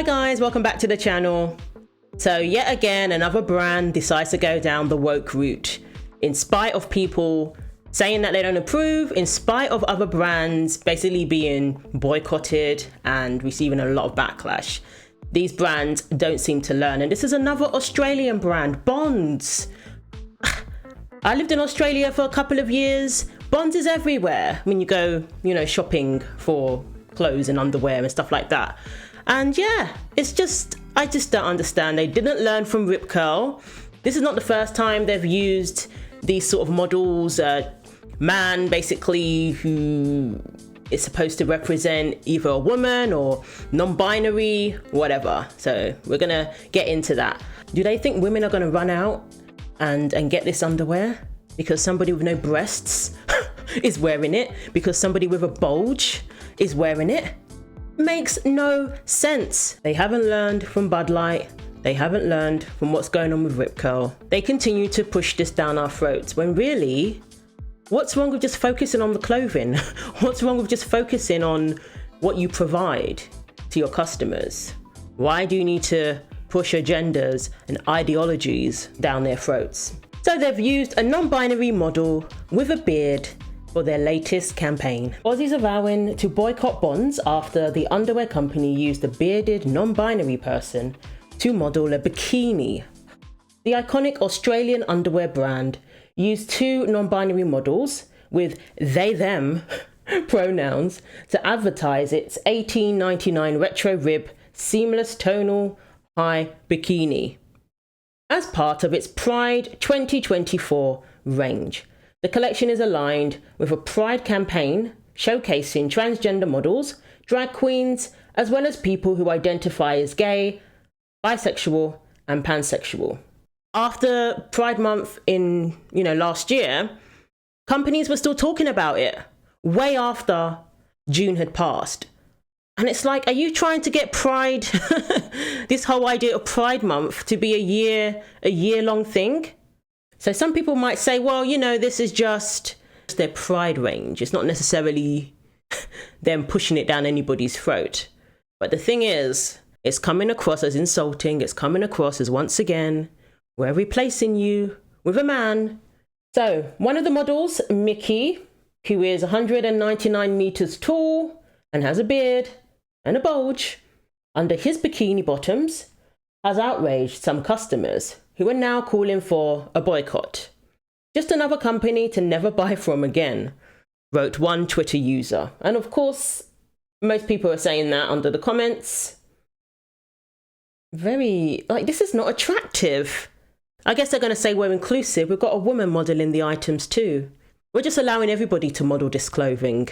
Hi guys, welcome back to the channel. So yet again, another brand decides to go down the woke route. In spite of people saying that they don't approve, in spite of other brands basically being boycotted and receiving a lot of backlash, these brands don't seem to learn. And this is another Australian brand, Bonds. I lived in Australia for a couple of years. Bonds is everywhere when you go, shopping for clothes and underwear and stuff like that. And yeah, I just don't understand. They didn't learn from Rip Curl. This is not the first time they've used these sort of models. Man, basically, who is supposed to represent either a woman or non-binary, whatever. So we're gonna get into that. Do they think women are gonna run out and get this underwear because somebody with no breasts is wearing it? Because somebody with a bulge is wearing it? Makes no sense. They haven't learned from Bud Light. They haven't learned from what's going on with Rip Curl. They continue to push this down our throats when really, what's wrong with just focusing on the clothing? What's wrong with just focusing on what you provide to your customers? Why do you need to push agendas and ideologies down their throats? So they've used a non-binary model with a beard for their latest campaign. Aussies are vowing to boycott Bonds after the underwear company used a bearded non-binary person to model a bikini. The iconic Australian underwear brand used two non-binary models with they/them pronouns to advertise its $18.99 retro rib seamless tonal high bikini as part of its Pride 2024 range. The collection is aligned with a Pride campaign showcasing transgender models, drag queens, as well as people who identify as gay, bisexual, and pansexual. After Pride Month in, last year, companies were still talking about it way after June had passed. And it's like, are you trying to get Pride, this whole idea of Pride Month to be a year-long thing? So some people might say, well, this is just their Pride range. It's not necessarily them pushing it down anybody's throat. But the thing is, it's coming across as insulting. It's coming across as, once again, we're replacing you with a man. So one of the models, Mickey, who is 199 meters tall and has a beard and a bulge under his bikini bottoms, has outraged some customers who are now calling for a boycott. Just another company to never buy from again, wrote one Twitter user. And of course, most people are saying that under the comments. This is not attractive. I guess they're going to say we're inclusive. We've got a woman modeling the items too. We're just allowing everybody to model this clothing.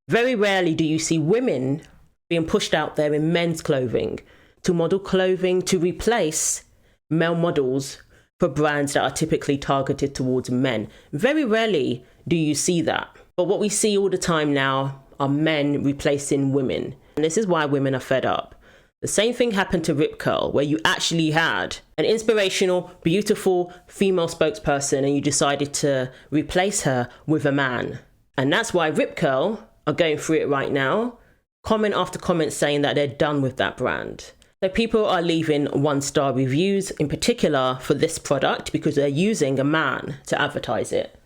Very rarely do you see women being pushed out there in men's clothing to model clothing to replace male models for brands that are typically targeted towards men. Very rarely do you see that. But what we see all the time now are men replacing women. And this is why women are fed up. The same thing happened to Rip Curl, where you actually had an inspirational, beautiful female spokesperson and you decided to replace her with a man. And that's why Rip Curl are going through it right now, comment after comment saying that they're done with that brand. So people are leaving 1-star reviews, in particular for this product, because they're using a man to advertise it.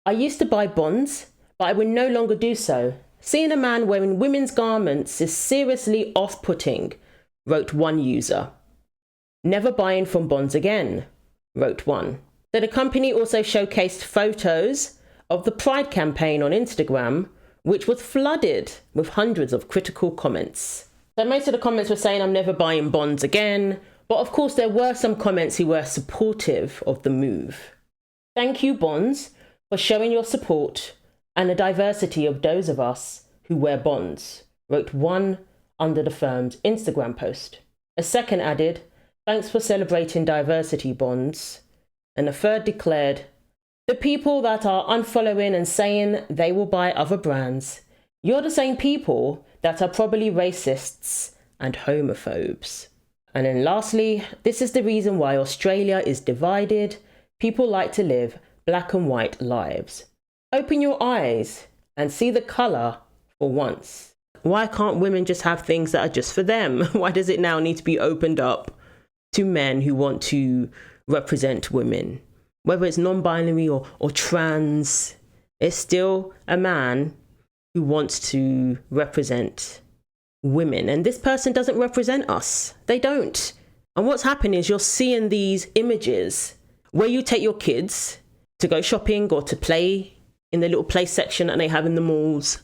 I used to buy Bonds, but I would no longer do so. Seeing a man wearing women's garments is seriously off-putting, wrote one user. Never buying from Bonds again, wrote one. So the company also showcased photos of the Pride campaign on Instagram, which was flooded with hundreds of critical comments. So most of the comments were saying, I'm never buying Bonds again. But of course, there were some comments who were supportive of the move. Thank you, Bonds, for showing your support and the diversity of those of us who wear Bonds, wrote one under the firm's Instagram post. A second added, thanks for celebrating diversity, Bonds. And a third declared, the people that are unfollowing and saying they will buy other brands, you're the same people that are probably racists and homophobes. And then lastly, this is the reason why Australia is divided. People like to live black and white lives. Open your eyes and see the colour for once. Why can't women just have things that are just for them? Why does it now need to be opened up to men who want to represent women? Whether it's non-binary or trans, it's still a man who wants to represent women. And this person doesn't represent us. They don't. And what's happening is you're seeing these images where you take your kids to go shopping or to play in the little play section that they have in the malls.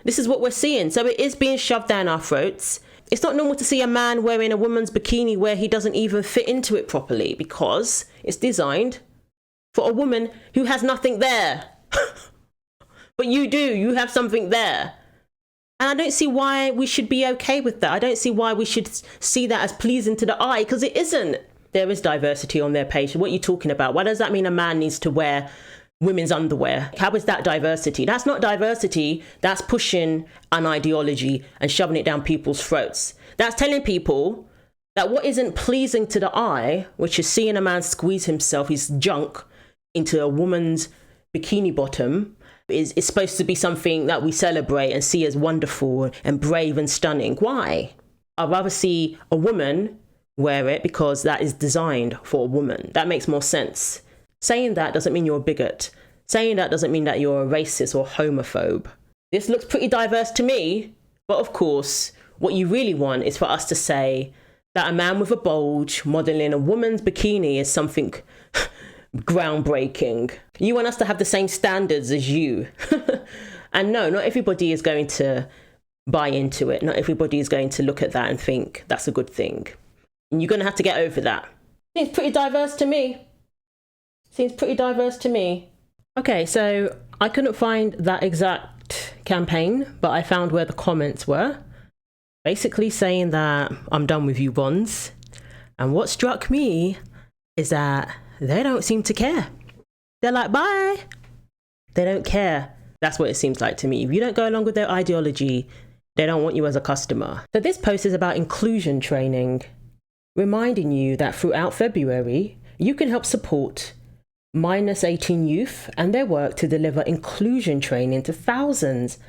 This is what we're seeing. So it is being shoved down our throats. It's not normal to see a man wearing a woman's bikini where he doesn't even fit into it properly, because it's designed for a woman who has nothing there. But you do. You have something there. And I don't see why we should be okay with that. I don't see why we should see that as pleasing to the eye, because it isn't. There is diversity on their page. What are you talking about? Why does that mean a man needs to wear women's underwear? How is that diversity? That's not diversity. That's pushing an ideology and shoving it down people's throats. That's telling people that what isn't pleasing to the eye, which is seeing a man squeeze himself, his junk, into a woman's bikini bottom, is supposed to be something that we celebrate and see as wonderful and brave and stunning. Why? I'd rather see a woman wear it because that is designed for a woman. That makes more sense. Saying that doesn't mean you're a bigot. Saying that doesn't mean that you're a racist or homophobe. This looks pretty diverse to me, but of course, what you really want is for us to say that a man with a bulge modeling a woman's bikini is something groundbreaking. You want us to have the same standards as you. And no, not everybody is going to buy into it. Not everybody is going to look at that and think that's a good thing. And you're going to have to get over that. Seems pretty diverse to me. Seems pretty diverse to me. Okay, so I couldn't find that exact campaign, but I found where the comments were. Basically saying that I'm done with you, Bonds. And what struck me is that they don't seem to care. They're like, bye. They don't care. That's what it seems like to me. If you don't go along with their ideology, they don't want you as a customer. So this post is about inclusion training, reminding you that throughout February, you can help support minus 18 youth and their work to deliver inclusion training to thousands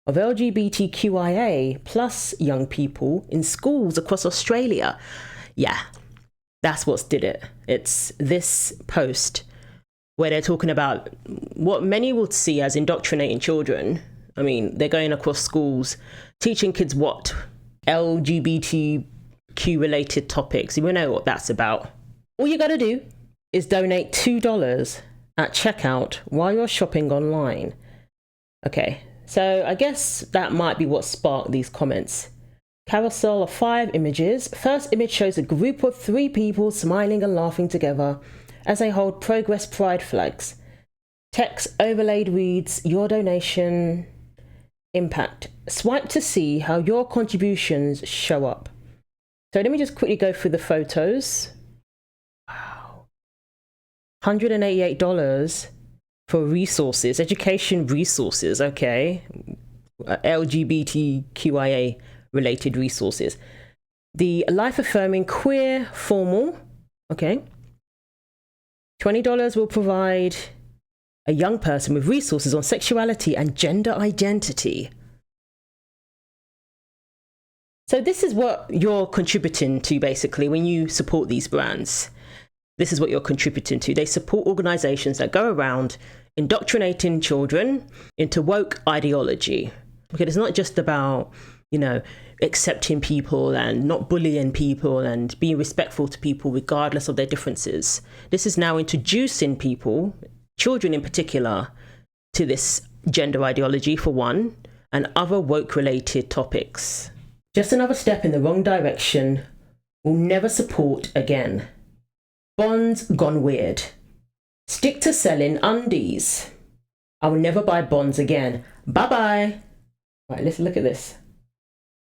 of LGBTQIA plus young people in schools across Australia. Yeah, that's what's did it. It's this post where they're talking about what many would see as indoctrinating children. I mean, they're going across schools, teaching kids what? LGBTQ related topics. You know what that's about. All you got to do is donate $2 at checkout while you're shopping online. Okay, so I guess that might be what sparked these comments. Carousel of 5 images. First image shows a group of 3 people smiling and laughing together as they hold Progress Pride flags. Text overlaid reads, your donation impact. Swipe to see how your contributions show up. So let me just quickly go through the photos. Wow. $188 for resources, education resources, okay. LGBTQIA related resources. The life affirming queer formal, okay. $20 will provide a young person with resources on sexuality and gender identity. So this is what you're contributing to basically when you support these brands. This is what you're contributing to. They support organizations that go around indoctrinating children into woke ideology. Okay, it's not just about, you know, accepting people and not bullying people and being respectful to people regardless of their differences. This is now introducing people, children in particular, to this gender ideology for one, and other woke related topics. Just another step in the wrong direction. We'll never support again. Bonds gone weird. Stick to selling undies. I will never buy bonds again. Bye-bye. Right, let's look at this.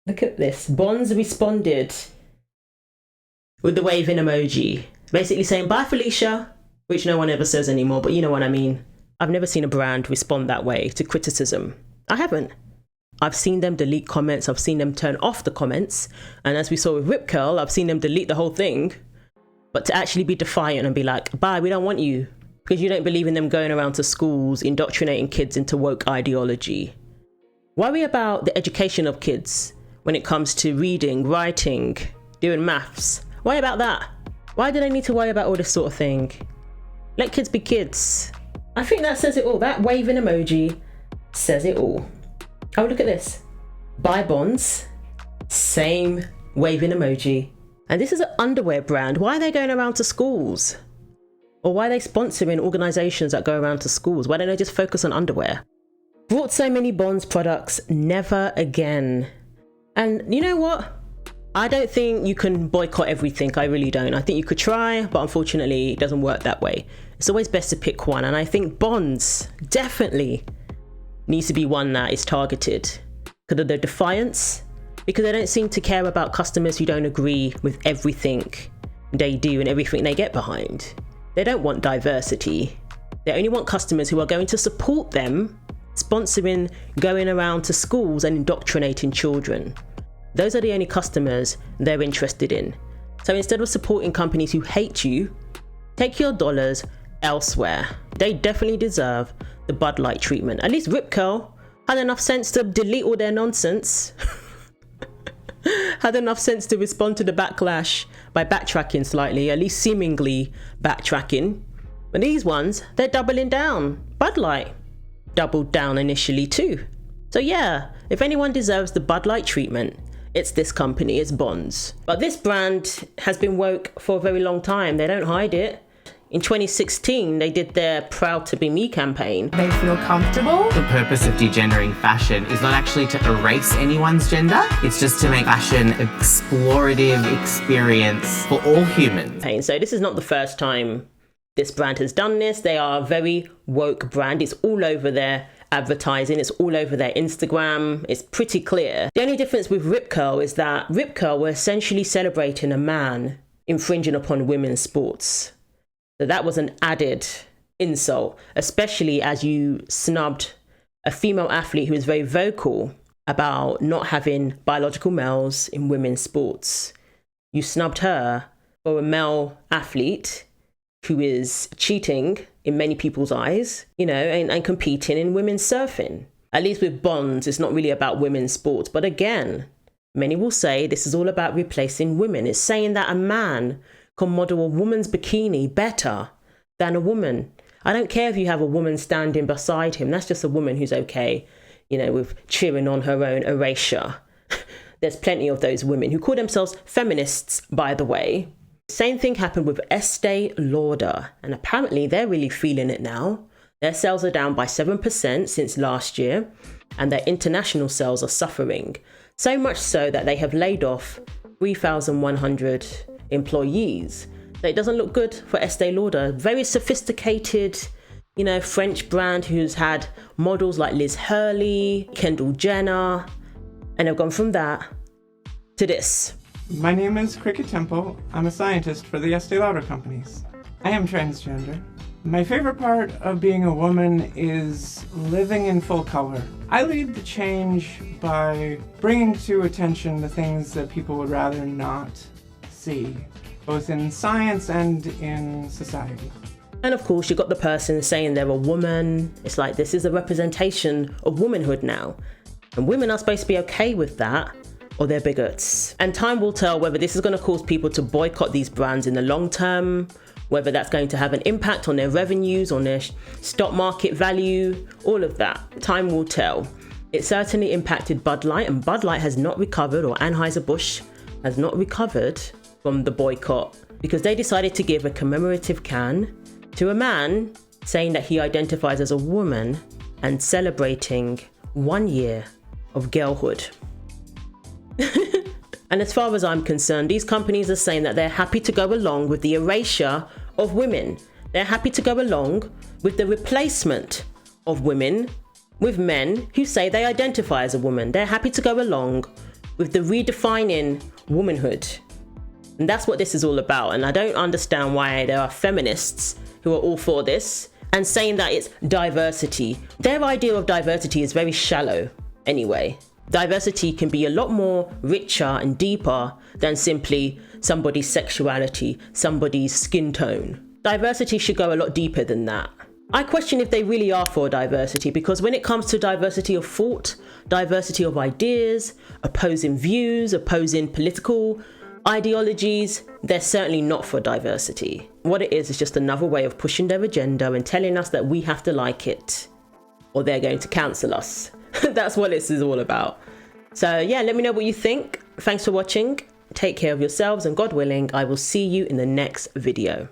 Look at this. Bonds responded with the waving emoji. Basically saying, bye, Felicia. Which no one ever says anymore, but you know what I mean. I've never seen a brand respond that way to criticism. I haven't. I've seen them delete comments. I've seen them turn off the comments. And as we saw with Rip Curl, I've seen them delete the whole thing. But to actually be defiant and be like, bye, we don't want you. Because you don't believe in them going around to schools, indoctrinating kids into woke ideology. Worry about the education of kids when it comes to reading, writing, doing maths. Worry about that. Why do they need to worry about all this sort of thing? Let kids be kids. I think that says it all. That waving emoji says it all. Oh, look at this. Buy bonds. Same waving emoji. And this is an underwear brand. Why are they going around to schools? Or why are they sponsoring organizations that go around to schools? Why don't they just focus on underwear? Bought so many bonds products, never again. And you know what? I don't think you can boycott everything. I really don't. I think you could try, but unfortunately it doesn't work that way. It's always best to pick one. And I think bonds definitely needs to be one that is targeted. Because of the defiance, because they don't seem to care about customers who don't agree with everything they do and everything they get behind. They don't want diversity. They only want customers who are going to support them, sponsoring going around to schools and indoctrinating children. Those are the only customers they're interested in. So instead of supporting companies who hate you, take your dollars elsewhere. They definitely deserve the Bud Light treatment. At least Rip Curl had enough sense to delete all their nonsense. Had enough sense to respond to the backlash by backtracking slightly, at least seemingly backtracking. But these ones, they're doubling down. Bud Light doubled down initially too. So yeah, if anyone deserves the Bud Light treatment, it's this company, it's Bonds. But this brand has been woke for a very long time. They don't hide it. In 2016, they did their Proud to Be Me campaign. They feel comfortable. The purpose of degendering fashion is not actually to erase anyone's gender. It's just to make fashion an explorative experience for all humans. So this is not the first time this brand has done this. They are a very woke brand. It's all over their advertising. It's all over their Instagram. It's pretty clear. The only difference with Rip Curl is that Rip Curl were essentially celebrating a man infringing upon women's sports. So that was an added insult, especially as you snubbed a female athlete who is very vocal about not having biological males in women's sports. You snubbed her for a male athlete who is cheating in many people's eyes, and competing in women's surfing. At least with Bonds, it's not really about women's sports. But again, many will say this is all about replacing women. It's saying that a man can model a woman's bikini better than a woman. I don't care if you have a woman standing beside him. That's just a woman who's okay, with cheering on her own erasure. There's plenty of those women who call themselves feminists, by the way. Same thing happened with Estee Lauder, and apparently they're really feeling it now. Their sales are down by 7% since last year, and their international sales are suffering. So much so that they have laid off 3,100 employees. So it doesn't look good for Estee Lauder. Very sophisticated, French brand who's had models like Liz Hurley, Kendall Jenner, and they've gone from that to this. My name is Cricket Temple. I'm a scientist for the Estee Lauder companies. I am transgender. My favorite part of being a woman is living in full color. I lead the change by bringing to attention the things that people would rather not see, both in science and in society. And of course, you've got the person saying they're a woman. It's like, this is a representation of womanhood now. And women are supposed to be okay with that, or they're bigots. And time will tell whether this is going to cause people to boycott these brands in the long term, whether that's going to have an impact on their revenues, on their stock market value, all of that. Time will tell. It certainly impacted Bud Light, and Bud Light has not recovered, or Anheuser-Busch has not recovered from the boycott, because they decided to give a commemorative can to a man saying that he identifies as a woman and celebrating 1 year of girlhood. And as far as I'm concerned, these companies are saying that they're happy to go along with the erasure of women. They're happy to go along with the replacement of women with men who say they identify as a woman. They're happy to go along with the redefining womanhood. And that's what this is all about. And I don't understand why there are feminists who are all for this and saying that it's diversity. Their idea of diversity is very shallow anyway. Diversity can be a lot more richer and deeper than simply somebody's sexuality, somebody's skin tone. Diversity should go a lot deeper than that. I question if they really are for diversity, because when it comes to diversity of thought, diversity of ideas, opposing views, opposing political ideologies, they're certainly not for diversity. What it is just another way of pushing their agenda and telling us that we have to like it or they're going to cancel us. That's what this is all about. So yeah, let me know what you think. Thanks for watching. Take care of yourselves, and God willing, I will see you in the next video.